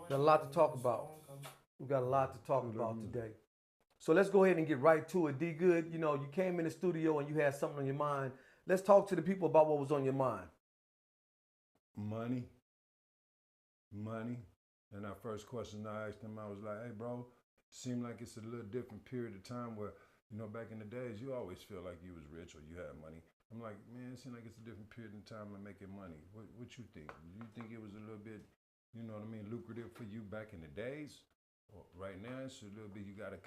Got a lot to talk about. We got a lot to talk about today. So let's go ahead and get right to it. D Good, you know, you came in the studio and you had something on your mind. Let's talk to the people about what was on your mind. Money, money. And our first question I asked him, I was like, hey, bro, seemed like it's a little different period of time where, back in the days, you always feel like you was rich or you had money. I'm like, man, it seems like it's a different period in time of making money. What you think? Do you think it was a little bit, lucrative for you back in the days? Or right now, it's a little bit, you got to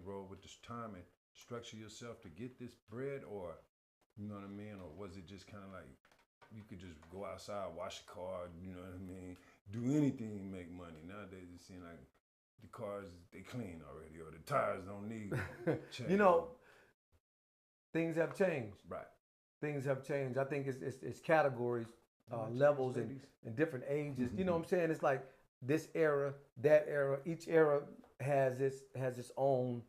roll with this time and structure yourself to get this bread, or, or was it just kind of like, you could just go outside, wash a car, do anything and make money. Nowadays, it seems like the cars, they clean already, or the tires don't need change. You know, things have changed. Right. Things have changed. I think it's categories, levels, and different ages. You know what I'm saying? It's like this era, that era. Each era has its own.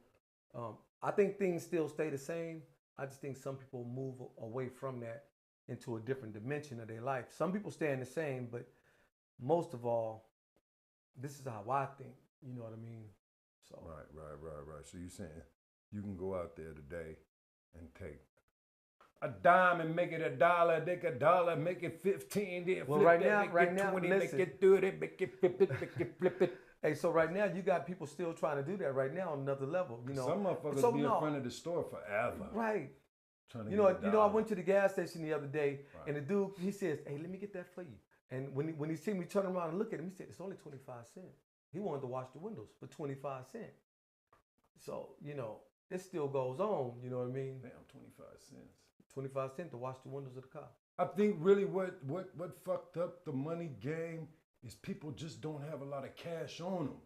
I think things still stay the same. I just think some people move away from that into a different dimension of their life. Some people stay in the same, but most of all, this is how I think. You know what I mean? So Right. So you're saying you can go out there today and take a dime and make it a dollar, take a dollar, make it 15, then well, flip right that, now, make right it now, 20, listen. make it 30, make it flip it, make it flip it. Hey, so right now you got people still trying to do that right now on another level. You know, some motherfuckers be in front of the store forever. Right. Trying to I went to the gas station the other day, and the dude he says, "Hey, let me get that for you." And when he see me turn around and look at him, he said, "It's only 25 cents." He wanted to wash the windows for 25 cents. So it still goes on. You know what I mean? Damn, 25 cents. 25 cents to wash the windows of the car. I think really what fucked up the money game is people just don't have a lot of cash on them.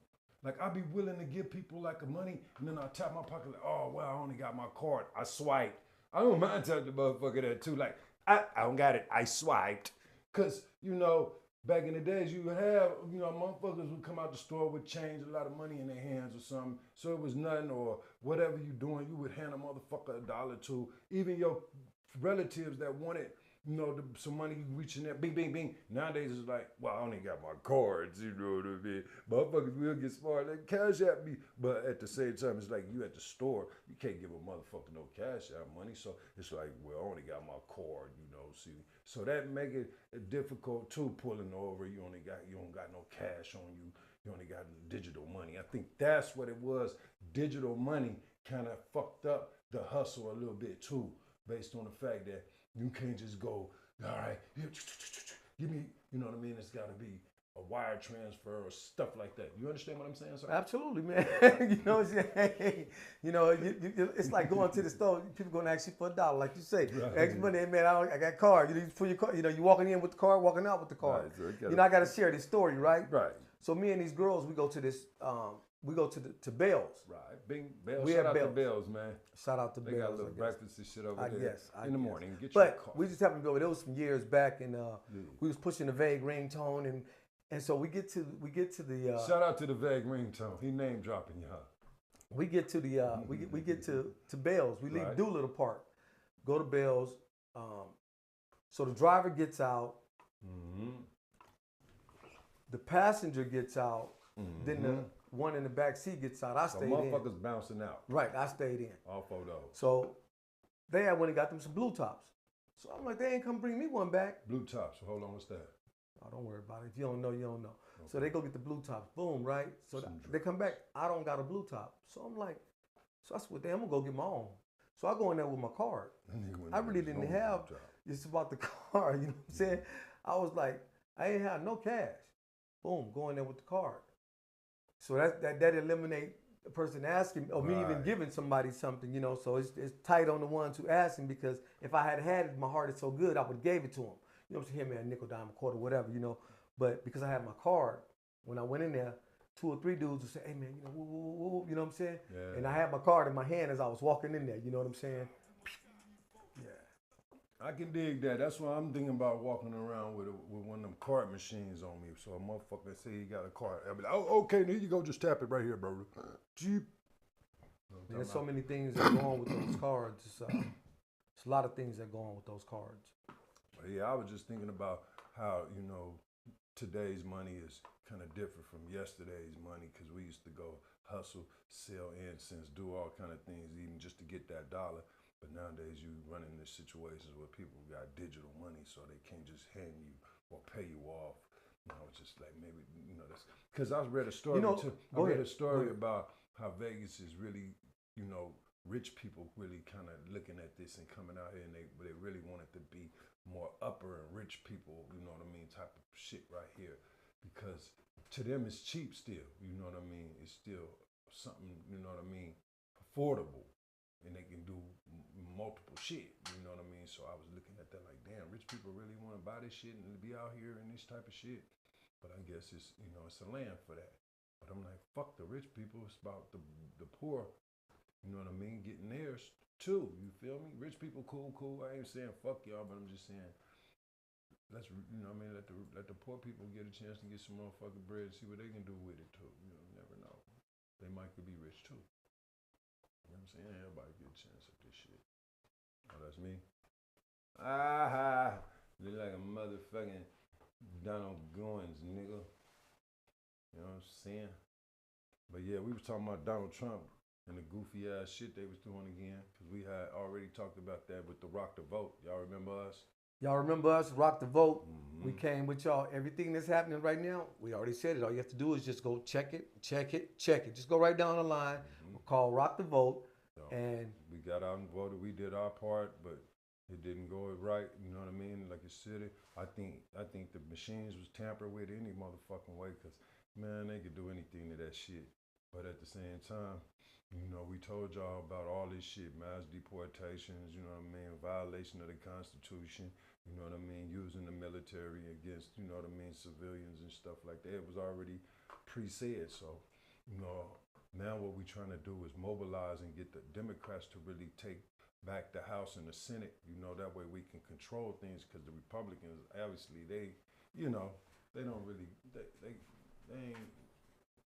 Like, I'd be willing to give people like the money, and then I tap my pocket like, oh, well, I only got my card. I swiped. I don't mind telling the motherfucker that too. Like, I don't got it. I swiped. Because, back in the days, you would have, motherfuckers would come out the store with change, a lot of money in their hands or something. So it was nothing, or whatever you doing, you would hand a motherfucker $1 or $2. Even your relatives that wanted, some money, you reaching there, bing, bing, bing. Nowadays it's like, well, I only got my cards, you know what I mean? Motherfuckers will get smart, they cash at me. But at the same time, it's like you at the store, you can't give a motherfucker no cash out money. So it's like, well, I only got my card, see. So that make it difficult too, pulling over. You don't got no cash on you. You only got digital money. I think that's what it was. Digital money kind of fucked up the hustle a little bit too, based on the fact that you can't just go, all right, give me, you know what I mean? It's got to be a wire transfer or stuff like that. You understand what I'm saying, sir? Absolutely, man. It's like going to the store. People going to ask you for $1, like you say. Right. Ask money, hey, man. I got card. You pull your card. You walking in with the card, walking out with the card. Right, I got to share this story, right? Right. So me and these girls, we go to this. We go to Bell's. Right. Bing, Bell's. We Shout out Bell's. to Bell's, man. Shout out to They Bell's. got a little breakfast and shit over I there. guess. In the morning. Get but your coffee. we just happened to go. There was some years back, and we was pushing the vague ringtone, and so we get to the. Shout out to the vague ringtone. He name dropping you, huh? We get to the we get to Bell's. We leave Right. Doolittle Park, go to Bell's. So the driver gets out, the passenger gets out, then the one in the back seat gets out. I So stayed motherfuckers in. bouncing out. Right, I stayed in. All for those. So they had went and got them some blue tops. So I'm like, they ain't come bring me one back. Blue tops. So hold on, what's that? Oh, don't worry about it. If you don't know, you don't know. So they go get the blue tops. Boom, right? So Some they come back. I don't got a blue top. So I'm like, so I said, damn, I'm gonna go get my own. So I go in there with my card. I really didn't have. It's about the card. You know what I'm saying? I was like, I ain't have no cash. Boom, go in there with the card. So that eliminate the person asking or me even giving somebody something. So it's tight on the ones who asking, because if I had it, my heart is so good, I would have gave it to them. You know what I'm saying? Here, man, nickel, dime, a quarter, whatever. But because I had my card, when I went in there, 2 or 3 dudes would say, hey, man, woo, woo, woo, you know what I'm saying? Yeah. And I had my card in my hand as I was walking in there. You know what I'm saying? Yeah. I can dig that. That's why I'm thinking about walking around with one of them card machines on me. So a motherfucker say he got a card. I'll be like, oh, okay, here you go. Just tap it right here, bro. Jeep. There's so many things that go on with those cards. It's a lot of things that go on with those cards. Yeah, I was just thinking about how, today's money is kind of different from yesterday's money because we used to go hustle, sell incense, do all kind of things even just to get that dollar. But nowadays you run into situations where people got digital money, so they can't just hand you or pay you off. You know, it's just like maybe, you know, that's because I read a story too. I read a story about how Vegas is really, you know, rich people really kind of looking at this and coming out here, and they really want it to be more upper and rich people, you know what I mean, type of shit right here, because to them it's cheap still, you know what I mean. It's still something, you know what I mean, affordable, and they can do multiple shit, you know what I mean. So I was looking at that like, damn, rich people really want to buy this shit and be out here in this type of shit. But I guess it's, you know, it's a land for that. But I'm like, fuck the rich people. It's about the poor, you know what I mean, getting theirs too. You feel me? Rich people, cool. I ain't saying fuck y'all, but I'm just saying, let's, you know what I mean, let the poor people get a chance to get some motherfucking bread and see what they can do with it too. You know, you never know. They might could be rich too. You know what I'm saying? Everybody get a chance at this shit. Oh, that's me? Look like a motherfucking Donald Goins, nigga. You know what I'm saying? But yeah, we was talking about Donald Trump and the goofy ass shit they was doing again, because we had already talked about that with the Rock the Vote. Y'all remember us? Y'all remember us, Rock the Vote. Mm-hmm. We came with y'all. Everything that's happening right now, we already said it. All you have to do is just go check it. Just go right down the line. Mm-hmm. We'll call Rock the Vote. So, and we got out and voted. We did our part, but it didn't go right. You know what I mean? Like you said it. I think the machines was tampered with any motherfucking way, because, man, they could do anything to that shit. But at the same time, you know, we told y'all about all this shit, mass deportations, you know what I mean, violation of the Constitution, you know what I mean, using the military against, you know what I mean, civilians and stuff like that. It was already pre-said. So, you know, now what we're trying to do is mobilize and get the Democrats to really take back the House and the Senate. You know, that way we can control things, because the Republicans, obviously, they, you know, they don't really, they ain't,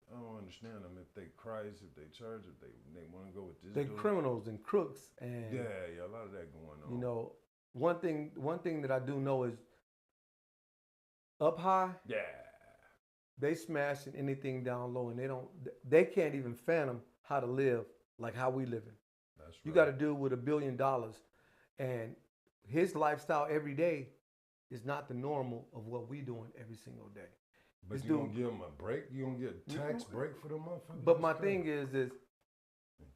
I don't understand them. If they Christ, if they church, if they want to go with this, they criminals and crooks, and yeah, a lot of that going on. You know, one thing that I do know is up high. Yeah, they smashing anything down low, and they can't even fathom how to live like how we living. That's right. You got to deal with $1 billion, and his lifestyle every day is not the normal of what we doing every single day. But you gonna give them a break? You gonna get a tax break for the motherfuckers? But my thing is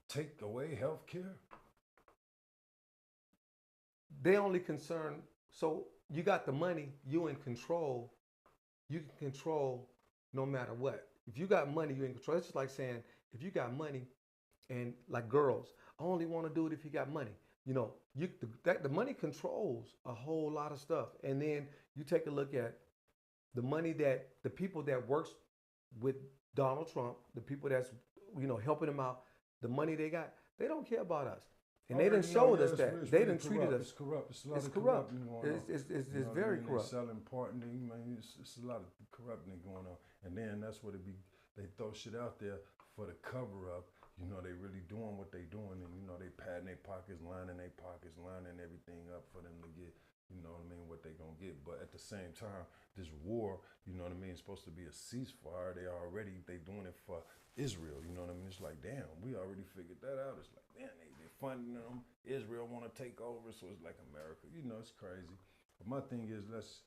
take away health care? They only concern, so you got the money, you in control. You can control no matter what. If you got money, you in control. It's just like saying, if you got money, and like girls, I only want to do it if you got money. You know, the money controls a whole lot of stuff. And then you take a look at the money that the people that works with Donald Trump, the people that's, you know, helping him out, the money they got, they don't care about us. And they didn't show us that. They didn't treat us. It's corrupt. It's a lot of corrupt. It's very corrupt. They selling part, and it's a lot of corrupting going on. And then that's what they throw shit out there for the cover up. You know, they really doing what they doing, and, you know, they padding their pockets, lining everything up for them to get, you know what I mean, what they gonna get. But at the same time, this war, you know what I mean, is supposed to be a ceasefire. They doing it for Israel, you know what I mean? It's like, damn, we already figured that out. It's like, damn, they funding them. Israel want to take over, so it's like America. You know, it's crazy. But my thing is, let's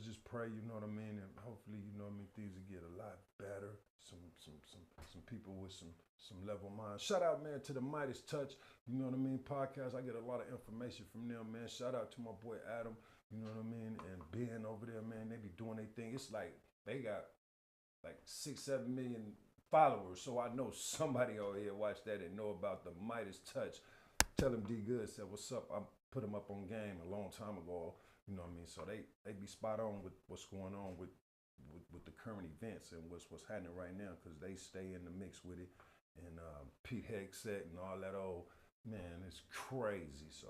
just pray, you know what I mean, and hopefully, you know what I mean, things will get a lot better. Some people with some level mind. Shout out, man, to the Midas Touch, you know what I mean, podcast. I get a lot of information from them, man. Shout out to my boy Adam, you know what I mean, and Ben over there, man. They be doing their thing. It's like they got like 6-7 million followers, so I know somebody over here watch that and know about the Midas Touch. Tell him D Good said what's up. I put him up on game a long time ago, you know what I mean. So they be spot on with what's going on with the current events and what's happening right now, because they stay in the mix with it. And Pete Hegseth and all that old, man, it's crazy. So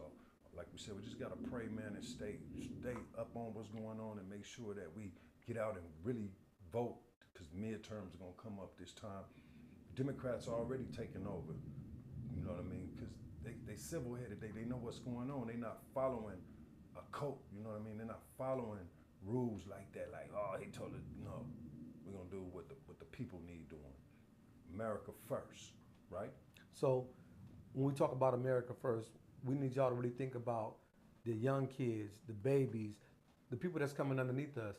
like we said, we just gotta pray, man, and stay up on what's going on and make sure that we get out and really vote, because midterms are gonna come up this time. Democrats are already taking over, you know what I mean, because they civil-headed, they know what's going on. They not following a cult, you know what I mean, they're not following rules like that. Like, oh, he told us no, we're gonna do what the people need doing. America first, right? So when we talk about America first, we need y'all to really think about the young kids, the babies, the people that's coming underneath us.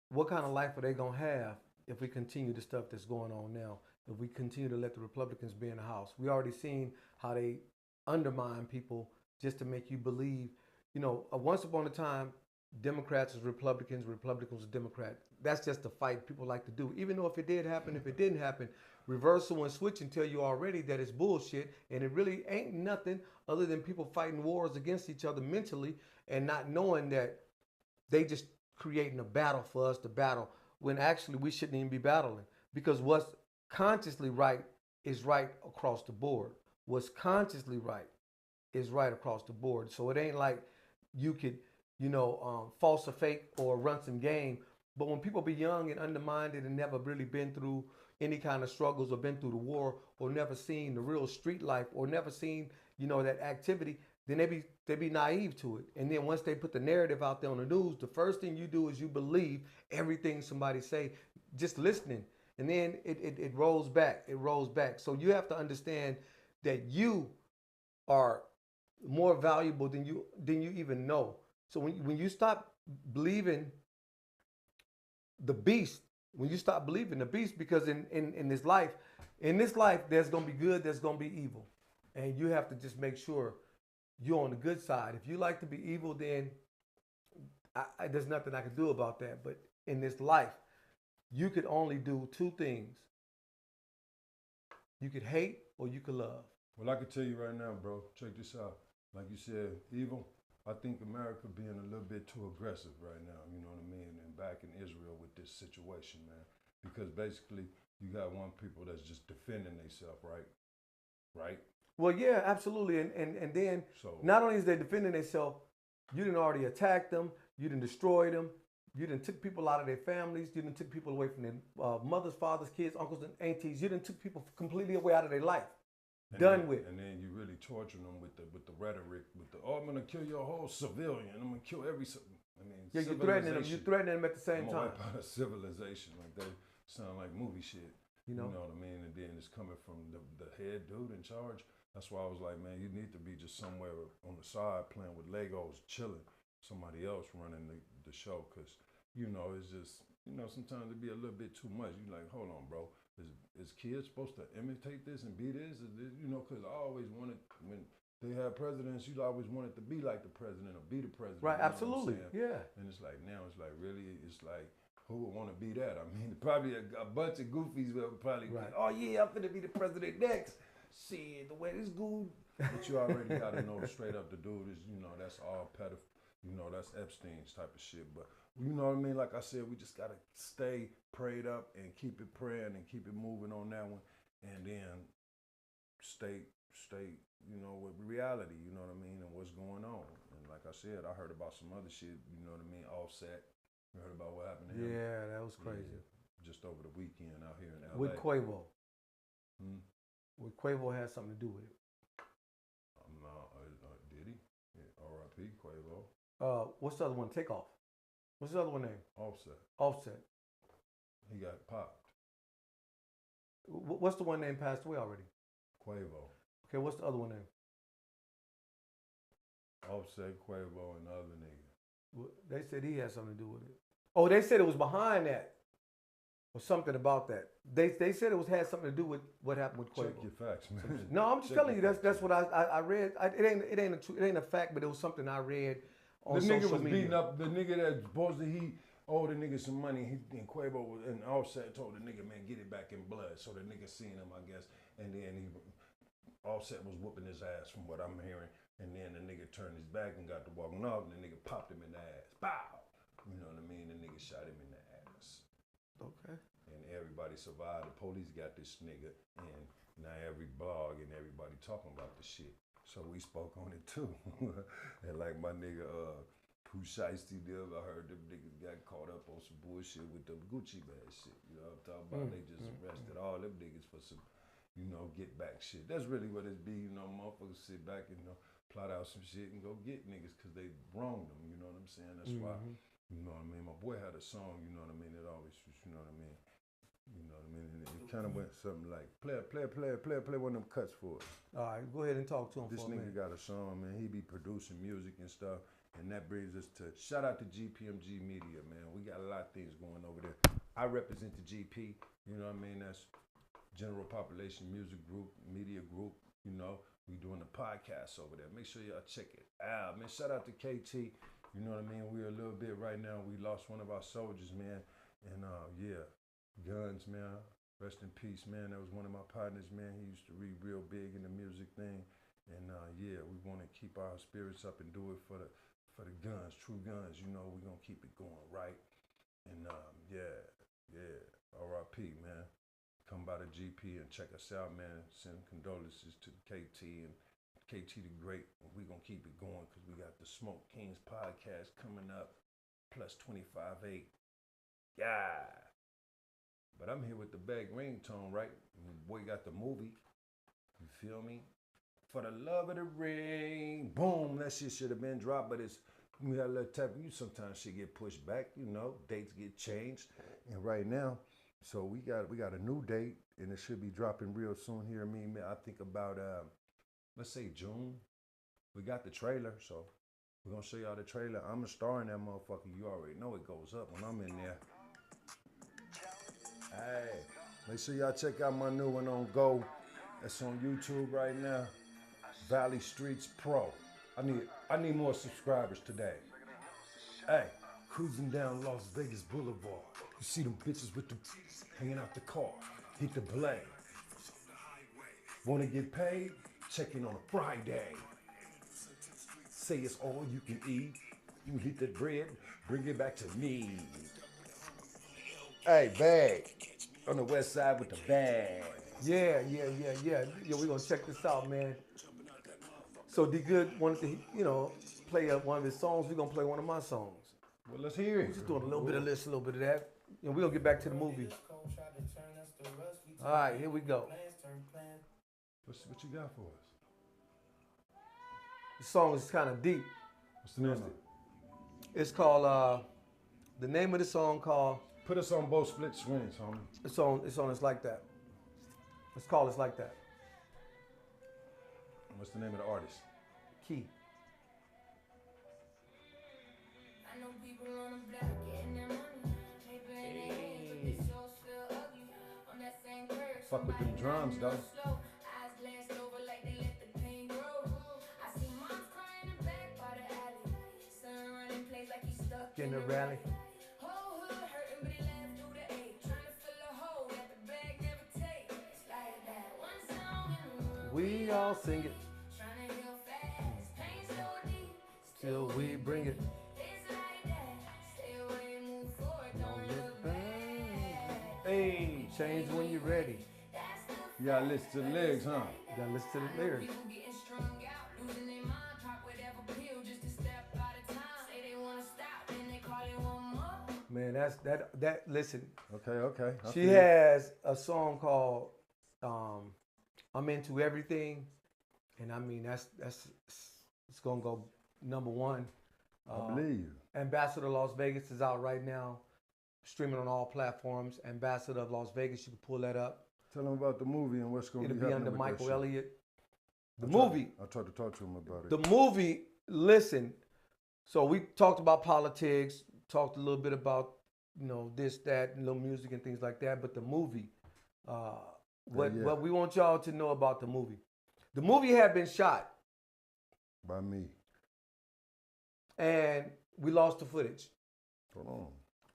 What kind of life are they gonna have if we continue the stuff that's going on now? If we continue to let the Republicans be in the House, we already seen how they undermine people just to make you believe. Once upon a time, Democrats was Republicans, Republicans was Democrats. That's just the fight people like to do. Even though if it did happen, if it didn't happen, reversal and switching tell you already that it's bullshit, and it really ain't nothing other than people fighting wars against each other mentally and not knowing that they just creating a battle for us to battle when actually we shouldn't even be battling, because what's consciously right is right across the board. What's consciously right is right across the board. So it ain't like you could, false or fake or run some game. But when people be young and undermined and never really been through any kind of struggles or been through the war or never seen the real street life or never seen, that activity, then they be naive to it. And then once they put the narrative out there on the news, the first thing you do is you believe everything somebody say, just listening. And then it rolls back. It rolls back. So you have to understand that you are more valuable than you even know. So when you stop believing the beast, when you stop believing the beast, because in this life, there's gonna be good, there's gonna be evil, and you have to just make sure you're on the good side. If you like to be evil, then there's nothing I can do about that. But in this life, you could only do two things. You could hate or you could love. Well, I can tell you right now, bro, check this out. Like you said, evil. I think America being a little bit too aggressive right now, you know what I mean? And back in Israel with this situation, man. Because basically, you got one people that's just defending themselves, right? Right? Well, yeah, absolutely. And then not only is they defending themselves, you didn't already attack them, you didn't destroy them, you didn't took people out of their families, you didn't took people away from their mothers, fathers, kids, uncles, and aunties. You didn't took people completely away out of their life. And then you really torturing them with the rhetoric, I'm gonna kill your whole civilian. I'm gonna kill every. I mean, yeah, you're threatening them. You're threatening them at the same time. Wipe out a civilization, like they sound like movie shit. You know what I mean? And then it's coming from the head dude in charge. That's why I was like, man, you need to be just somewhere on the side playing with Legos, chilling. Somebody else running the show, because it's just sometimes it be a little bit too much. You like, hold on, bro. Is kids supposed to imitate this and be this? Because I always wanted, when they had presidents, you always wanted to be like the president or be the president. Right, absolutely, yeah. And it's like now, it's like really, it's like, who would want to be that? I mean, probably a bunch of goofies will probably be like, oh yeah, I'm finna be the president next. Shit, the way this dude. But you already got to know straight up the dude is, that's all pedophile. That's Epstein's type of shit. But you know what I mean? Like I said, we just got to stay prayed up and keep it praying and keep it moving on that one. And then stay, with reality, you know what I mean? And what's going on. And like I said, I heard about some other shit, you know what I mean? Offset. You heard about what happened to him? Yeah, that was crazy. Yeah, just over the weekend out here in LA. With Quavo. With Quavo had something to do with it. Did he? Yeah, R.I.P. Quavo. What's the other one? Takeoff. What's the other one name? Offset. He got popped. What's the one name passed away already? Quavo. Okay, what's the other one name? Offset, Quavo, and the other nigga. They said he had something to do with it. Oh, they said it was behind that. Or something about that. They said it had something to do with what happened with Quavo. Check your facts, man. No, I'm just telling you. That's what I read. It ain't a fact, but it was something I read on social media. The nigga was beating up the nigga that supposed to he owed the nigga some money. And Quavo and Offset told the nigga, man, get it back in blood. So the nigga seen him, I guess, and then Offset was whooping his ass from what I'm hearing. And then the nigga turned his back and got to walking off, and the nigga popped him in the ass. Bow! You know what I mean? The nigga shot him in the ass. Okay. And everybody survived. The police got this nigga, and now every blog and everybody talking about the shit. So we spoke on it too. And like my nigga Pooh Shiesty did, I heard them niggas got caught up on some bullshit with the Gucci bag shit. You know what I'm talking about? They just arrested all them niggas for some, get back shit. That's really what it be, motherfuckers sit back and, plot out some shit and go get niggas because they wronged them. You know what I'm saying? That's why. You know what I mean? My boy had a song. You know what I mean? It always was. You know what I mean? You know what I mean? And it kind of went something like, play one of them cuts for us. All right, go ahead and talk to him This for a nigga minute. got a song, man. He be producing music and stuff. And that brings us to, shout out to GPMG Media, man. We got a lot of things going over there. I represent the GP, you know what I mean? That's General Population Music Group, Media Group, you know. We doing a podcast over there. Make sure y'all check it out, man. Shout out to KT, you know what I mean? We're a little bit right now. We lost one of our soldiers, man. And yeah, Guns, man. Rest in peace, man. That was one of my partners, man. He used to read real big in the music thing. And yeah, we want to keep our spirits up and do it for the guns, true guns. You know, we're going to keep it going, right? And yeah, RIP, man. Come by the GP and check us out, man. Send condolences to KT and KT the Great. We're going to keep it going because we got the Smoke Kings podcast coming up, plus 25-8. Yeah. But I'm here with the bag ringtone, right? Boy got the movie. You feel me? For the love of the ring. Boom. That shit should have been dropped, but it's, we got a little type of, you sometimes shit get pushed back, you know, dates get changed. And right now, so we got a new date and it should be dropping real soon here. I think about, let's say June. We got the trailer, so we're gonna show y'all the trailer. I'm a star in that motherfucker. You already know it goes up when I'm in there. Hey, make sure y'all check out my new one on Go. That's on YouTube right now. Valley Streets Pro. I need more subscribers today. Hey, cruising down Las Vegas Boulevard. You see them bitches with the hanging out the car. Hit the blade. Wanna get paid? Check in on a Friday. Say it's all you can eat. You hit that bread, bring it back to me. Hey, bag. On the west side with the bag. Yeah, we're going to check this out, man. So D Good wanted to, you know, play one of his songs. We're going to play one of my songs. Well, let's hear it. We're just doing a little bit of this, a little bit of that. And we're going to get back to the movie. All right, here we go. What you got for us? The song is kind of deep. What's the name of it? It's called, the name of the song called... Put us on both split screens, homie. It's on It's Like That. It's called It's Like That. What's the name of the artist? Key. I know people on the block getting their money. Paper in their hands, but they so still ugly. On that same curve, Fuck with them drums, though. Eyes glanced over like they let the pain grow. I see moms crying in the back by the alley. Son running plays like he's stuck In the rally. Whole hood hurting, but he laughed through the ache. Trying to fill a hole that the bag never takes. It's like that. One song in the room. We all sing it Trying to heal fast. Pain so deep. till we bring it. It's like that. Stay away, move forward. Don't look back. Hey, change when you're ready. That's the You gotta listen to the lyrics, huh? You gotta listen to the lyrics. people getting strung out, losing their mind, pop whatever pill just to step out of time. Say they wanna stop, then they call it one more. Man, that. Listen, Okay. I she feel you. has a song called "I'm Into Everything," and I mean that's it's gonna go number one. I believe you. Ambassador of Las Vegas is out right now, streaming on all platforms. Ambassador of Las Vegas, you can pull that up. Tell them about the movie and what's going to It'll be be happening under with that Michael shit. Elliott. The I tried- movie. I tried to talk to him about it. The movie, listen, so we talked about politics, talked a little bit about, you know, this, that, and little music and things like that, but the movie, what we want y'all to know about the movie had been shot By me. and we lost the footage. Hold on.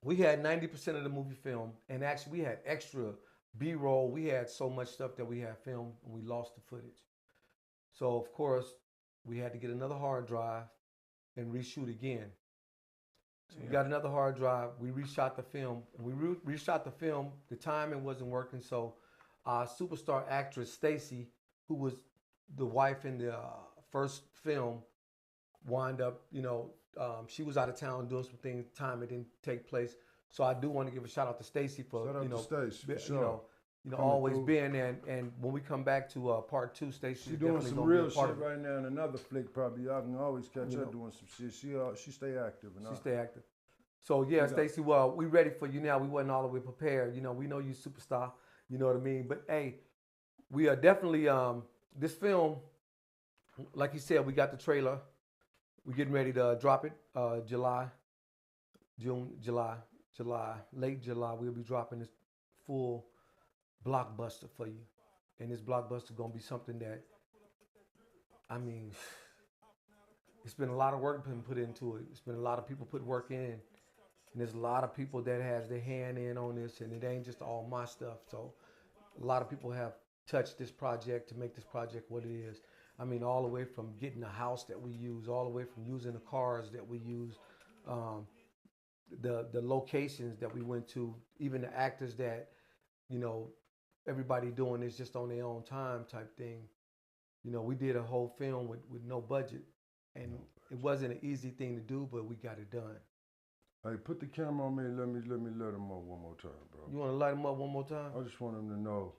We had 90% of the movie film, and actually we had extra B-roll. We had so much stuff that we had filmed, and we lost the footage. So, of course, we had to get another hard drive and reshoot again. So we got another hard drive. We reshot the film. And we reshot the film. The timing wasn't working. So our superstar actress, Stacy, who was the wife in the first film, wound up, you know, she was out of town doing some things. Time it didn't take place. So I do want to give a shout out to Stacy for, Shout out you know, to Stace, for you sure. know, always being there. And when we come back to part 2, Stacey, she doing some real shit right now in another flick. Probably y'all can always catch her doing some shit. She stay active. She stay active. So yeah, Stacey, well, we ready for you now. We wasn't all the way prepared. We know you superstar. You know what I mean? But hey, we are definitely this film. Like you said, we got the trailer. We're getting ready to drop it. Late July. We'll be dropping this full blockbuster for you. And this blockbuster gonna be something that, I mean, it's been a lot of work been put into it. It's been a lot of people put work in. And there's a lot of people that has their hand in on this, and it ain't just all my stuff. So a lot of people have touched this project to make this project what it is. I mean, all the way from getting the house that we use, all the way from using the cars that we use, the locations that we went to, even the actors that, everybody doing this just on their own time type thing. We did a whole film with no budget, and it wasn't an easy thing to do, but we got it done. Hey, put the camera on me and let me let him up one more time, bro. You want to light him up one more time? I just want him to know.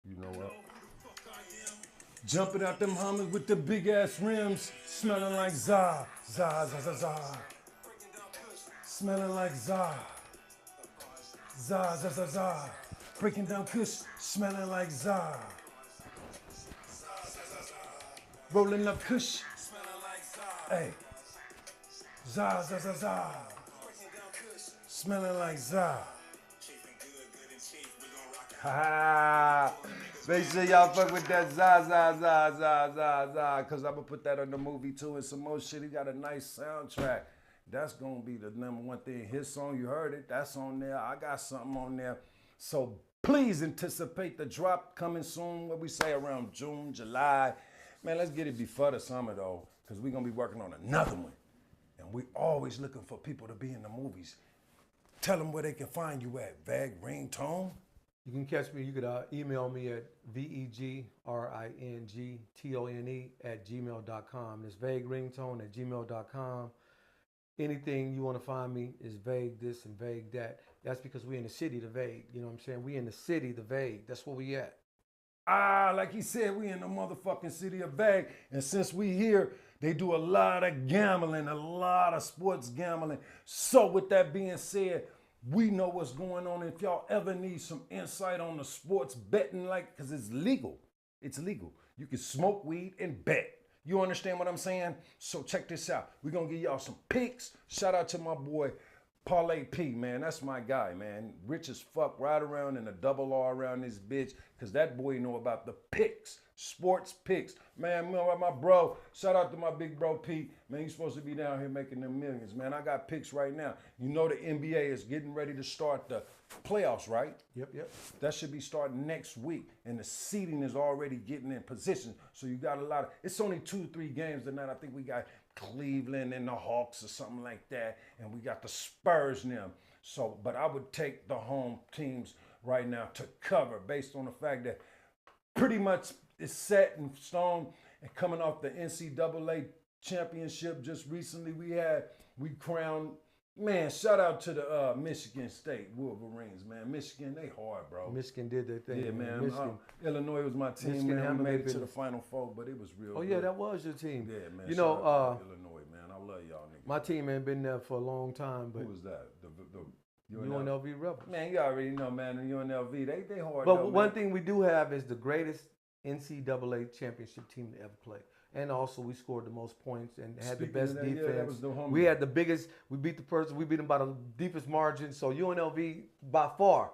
You know what? Jumping out them Hummers with the big ass rims, smelling like za, za, za, za, za. Smelling like za, za, za, za, za. Breaking down Kush, smelling like za. Rolling up Kush, smelling like za. Hey, za, za, za, za. Smelling like za. Ha! Make sure y'all fuck with that za za za za za za, cause I'ma put that on the movie too and some more shit. He got a nice soundtrack. That's gonna be the #1 thing. His song, you heard it, that's on there. I got something on there. So please anticipate the drop coming soon, what we say around June, July. Man, let's get it before the summer though, cause we're gonna be working on another one. And we always looking for people to be in the movies. Tell them where they can find you at, Veg Ringtone. You can catch me. You could email me at vegringtone@gmail.com. It's vagueringtone@gmail.com. Anything you want to find me is vague this and vague that. That's because we in the city, the vague. You know what I'm saying? We in the city, the vague. That's where we at. Like he said, we in the motherfucking city of Vague. And since we here, they do a lot of gambling, a lot of sports gambling. So with that being said, we know what's going on. If y'all ever need some insight on the sports betting, cause it's legal. It's legal. You can smoke weed and bet. You understand what I'm saying? So check this out. We're gonna give y'all some picks. Shout out to my boy, Parlay P, man. That's my guy, man. Rich as fuck, right around in a double R around this bitch, cause that boy know about the picks, sports picks. Man, my bro, shout out to my big bro P. Man, you supposed to be down here making them millions, man. I got picks right now. You know the NBA is getting ready to start the playoffs, right? Yep. That should be starting next week, and the seeding is already getting in position. So you got a lot of, it's only 2-3 games tonight. I think we got Cleveland and the Hawks or something like that, and we got the Spurs now. So, but I would take the home teams right now to cover based on the fact that pretty much it's set in stone. And coming off the NCAA championship just recently, we crowned, man, shout out to the Michigan State Wolverines, man. Michigan, they hard, bro. Michigan did their thing. Yeah, man. Illinois was my team, Michigan man. We made it to the Final Four, but it was real good. Yeah, that was your team. Yeah, man. You shout know, out to Illinois, man. I love y'all niggas. My team ain't been there for a long time, but who was that? The UNLV Rebels. Man, you already know, man. The UNLV, they hard. But though, one man. thing we do have is the greatest NCAA championship team to ever play. And also we scored the most points and had Speaking the best of that, defense. yeah, that was the homie. We had the biggest, we beat them by the deepest margin. So UNLV by far,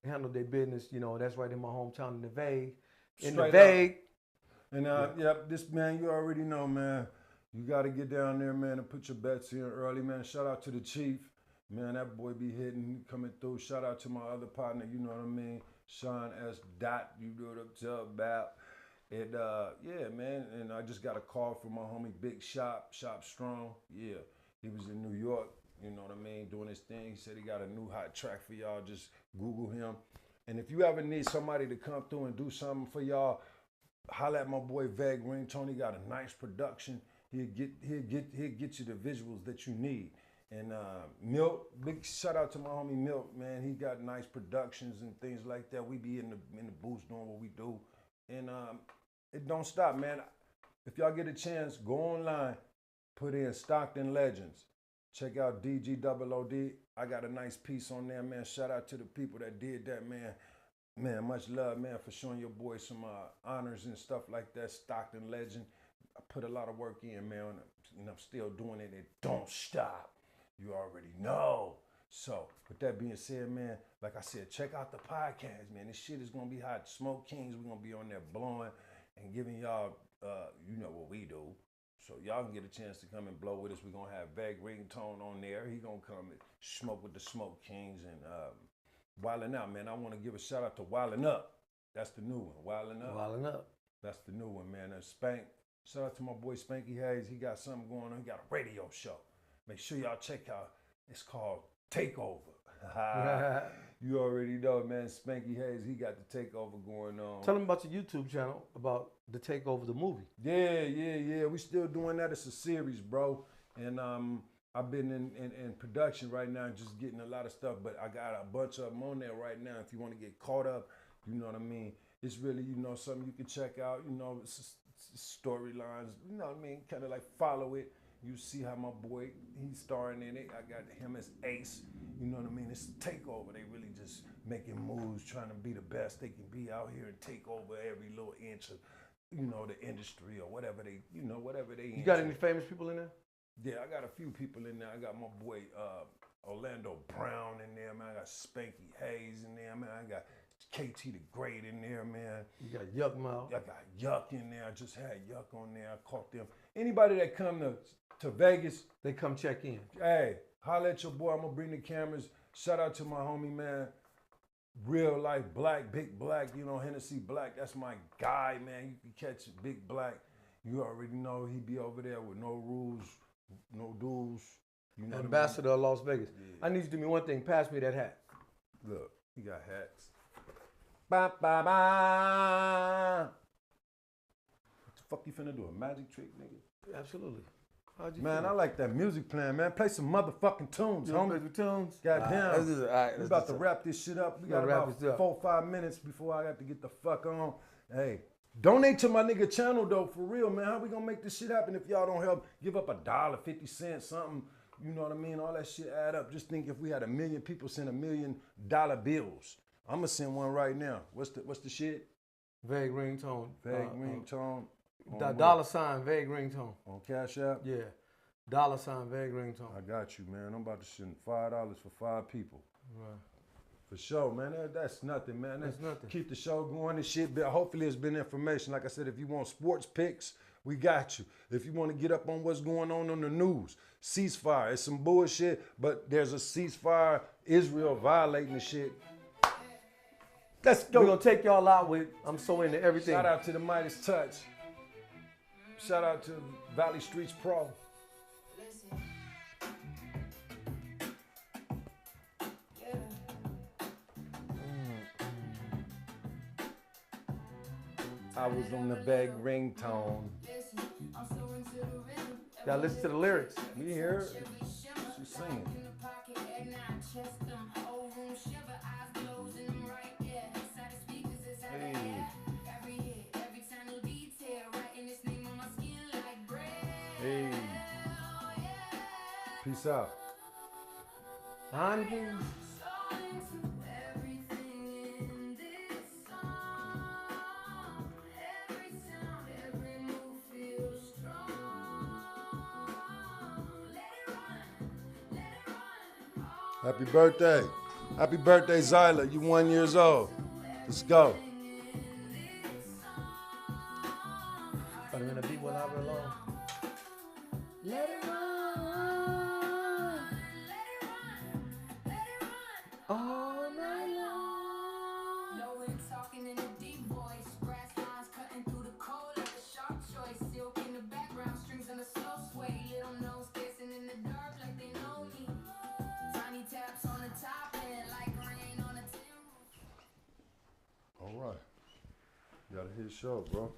handled their business. That's right in my hometown in the Vague. In Straight the Vague. And this man, you already know, man. You got to get down there, man, and put your bets in early, man. Shout out to the Chief. Man, that boy be hitting, coming through. Shout out to my other partner, you know what I mean? Sean S. Dot, you know what I'm talking about. And yeah, man, and I just got a call from my homie Big Shop Strong. Yeah, he was in New York, you know what I mean, doing his thing. He said he got a new hot track for y'all. Just Google him. And if you ever need somebody to come through and do something for y'all, holla at my boy Veg Ringtone. He got a nice production. He'll get you the visuals that you need. And Milt, big shout out to my homie Milt, man. He got nice productions and things like that. We be in the booth doing what we do. And it don't stop, man. If y'all get a chance, go online, put in Stockton Legends. Check out DGOOD. I got a nice piece on there, man. Shout out to the people that did that, man. Man, much love, man, for showing your boy some honors and stuff like that. Stockton Legend. I put a lot of work in, man, and I'm still doing it. It don't stop. You already know. So, with that being said, man, like I said, check out the podcast, man. This shit is going to be hot. Smoke Kings, we're going to be on there blowing and giving y'all, you know what we do. So, y'all can get a chance to come and blow with us. We're going to have Vague Ringtone on there. He going to come and smoke with the Smoke Kings and Wildin' Out, man. I want to give a shout out to Wildin' Up. That's the new one. Wildin' Up. Wildin' Up. That's the new one, man. And Spank. Shout out to my boy Spanky Hayes. He got something going on. He got a radio show. Make sure y'all check out. It's called Takeover. You already know, man. Spanky Hayes, he got the Takeover going on. Tell them about your YouTube channel, about the Takeover, the movie. Yeah. We still doing that. It's a series, bro. And I've been in production right now, just getting a lot of stuff. But I got a bunch of them on there right now. If you want to get caught up, you know what I mean? It's really, you know, something you can check out. You know, it's storylines, you know what I mean? Kind of like follow it. You see how my boy, he's starring in it. I got him as Ace. You know what I mean? It's a takeover. They really just making moves, trying to be the best they can be out here and take over every little inch of, you know, the industry or whatever they, you know, whatever they. You got any famous people in there? Yeah, I got a few people in there. I got my boy Orlando Brown in there, man. I got Spanky Hayes in there, man. I got KT the Great in there, man. You got Yuck Mouth. I got Yuck in there. I just had Yuck on there. I caught them. Anybody that come to Vegas, they come check in. Hey, holla at your boy. I'm going to bring the cameras. Shout out to my homie, man. Real life Black, Big Black, you know, Hennessy Black. That's my guy, man. You can catch Big Black. You already know he be over there with no rules, no duels. You know Ambassador of Las Vegas. Yeah. I need you to do me one thing. Pass me that hat. Look, he got hats. Ba, ba, ba. What the fuck you finna do? A magic trick, nigga? Absolutely. Man, I like that music playing, man. Play some motherfucking tunes, homie. Tunes? Goddamn. We about to wrap this shit up. We got about 4 or 5 minutes before I got to get the fuck on. Hey, donate to my nigga channel, though, for real, man. How we gonna make this shit happen if y'all don't help? Give up $1, 50 cents, something. You know what I mean? All that shit add up. Just think if we had 1 million people send $1 million bills. I'm gonna send one right now. What's the shit? Vague Ringtone. Vague Ringtone. $sign Vague Ringtone. On Cash App? Yeah. $sign Vague Ringtone. I got you, man. I'm about to send $5 for 5 people. Right. For sure, man. That's nothing, man. That's nothing. Keep the show going and shit. Hopefully it's been information. Like I said, if you want sports picks, we got you. If you want to get up on what's going on the news, ceasefire. It's some bullshit, but there's a ceasefire. Israel violating the shit. Let's go. We're going to take y'all out with I'm So Into Everything. Shout out to the Midas Touch. Shout out to Valley Streets Pro. I was on the Vague Ringtone. Gotta listen to the lyrics. You hear it? She's singing. Hey. Peace out. I'm here. Happy birthday. Happy birthday, Zyla. You 1 year old. Let's go. But I'm gonna be what I belong. Let it run. All night long. No one talking in a deep voice. Brass lines cutting through the cold like a sharp choice. Silk in the background, strings on a slow sway. Little nose dancing in the dark like they know me. Tiny taps on the top end like rain on a tin roof. All right. You gotta hit the show, bro.